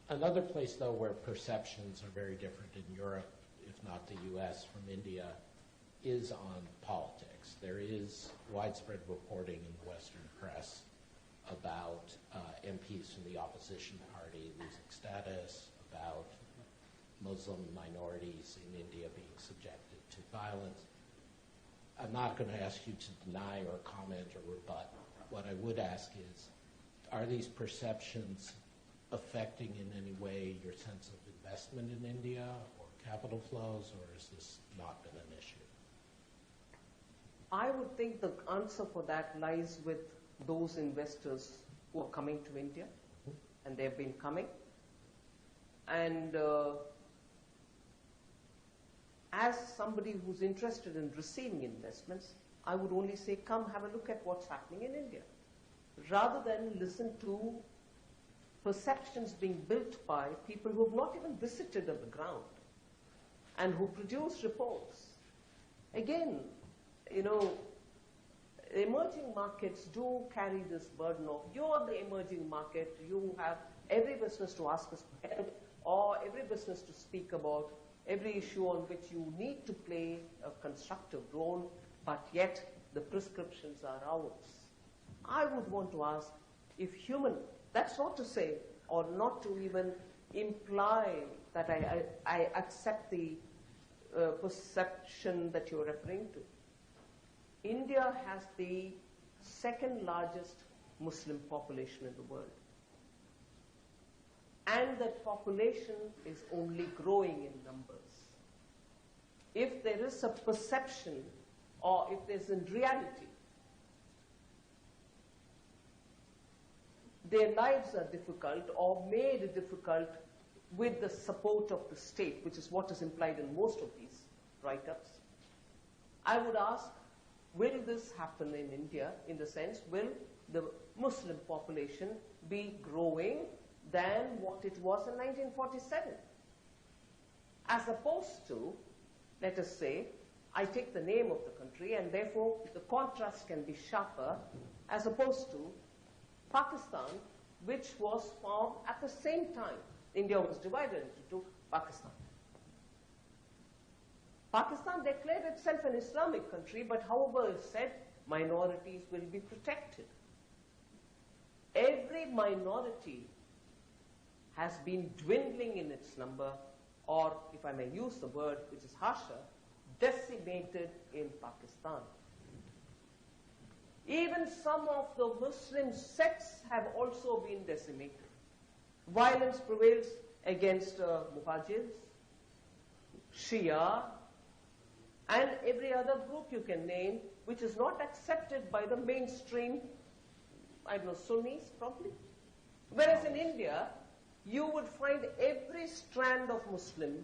Another place, though, where perceptions are very different in Europe, if not the U.S., from India, is on politics. There is widespread reporting in the Western press about MPs from the opposition party losing status, about Muslim minorities in India being subjected to violence. I'm not going to ask you to deny or comment or rebut. What I would ask is, are these perceptions affecting in any way your sense of investment in India or capital flows, or has this not been an issue? I would think the answer for that lies with those investors who are coming to India, and they've been coming. And as somebody who's interested in receiving investments, I would only say, come have a look at what's happening in India, rather than listen to perceptions being built by people who have not even visited on the ground and who produce reports. Again, you know, emerging markets do carry this burden of, you're the emerging market, you have every business to ask us for help, or every business to speak about, every issue on which you need to play a constructive role, but yet the prescriptions are ours. I would want to ask if human, that's not to say, or not to even imply that I accept the perception that you're referring to. India has the second largest Muslim population in the world. And that population is only growing in numbers. If there is a perception, or if there's in reality, their lives are difficult or made difficult with the support of the state, which is what is implied in most of these write-ups, I would ask, will this happen in India, in the sense, will the Muslim population be growing than what it was in 1947? As opposed to, let us say, I take the name of the country and therefore the contrast can be sharper, as opposed to Pakistan, which was formed at the same time. India was divided into two, Pakistan. Pakistan declared itself an Islamic country, but however is said, minorities will be protected. Every minority has been dwindling in its number, or if I may use the word which is harsher, decimated in Pakistan. Even some of the Muslim sects have also been decimated. Violence prevails against Muhajirs, Shia, and every other group you can name, which is not accepted by the mainstream, I don't know, Sunnis probably. Whereas in India, you would find every strand of Muslim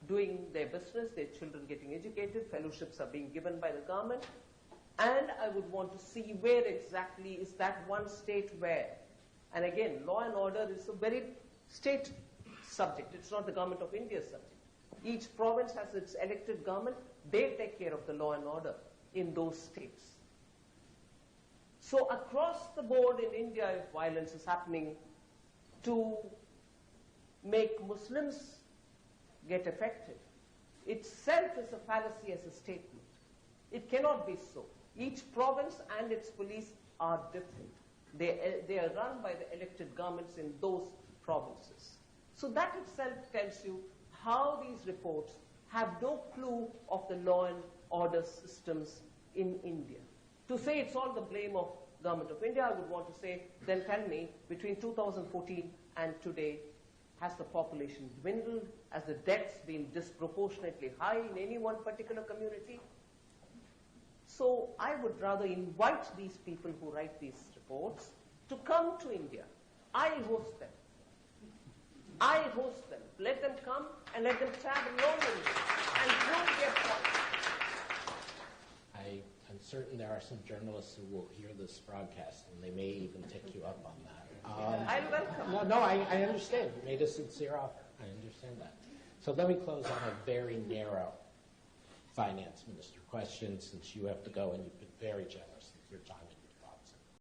doing their business, their children getting educated, fellowships are being given by the government, and I would want to see where exactly is that one state where. And again, law and order is a very state subject. It's not the government of India's subject. Each province has its elected government. They take care of the law and order in those states. So across the board in India, if violence is happening to make Muslims get affected, itself is a fallacy as a statement. It cannot be so. Each province and its police are different. They are run by the elected governments in those provinces. So that itself tells you how these reports have no clue of the law and order systems in India. To say it's all the blame of government of India, I would want to say, then tell me, between 2014 and today, has the population dwindled? Has the deaths been disproportionately high in any one particular community? So I would rather invite these people who write these reports to come to India. I host them. I host them. Let them come and let them chat along with me and prove their point. I'm certain there are some journalists who will hear this broadcast, and they may even take you up on that. I'm welcome. No, I understand. You made a sincere offer. I understand that. So let me close on a very narrow finance minister question, since you have to go and you've been very generous with your time.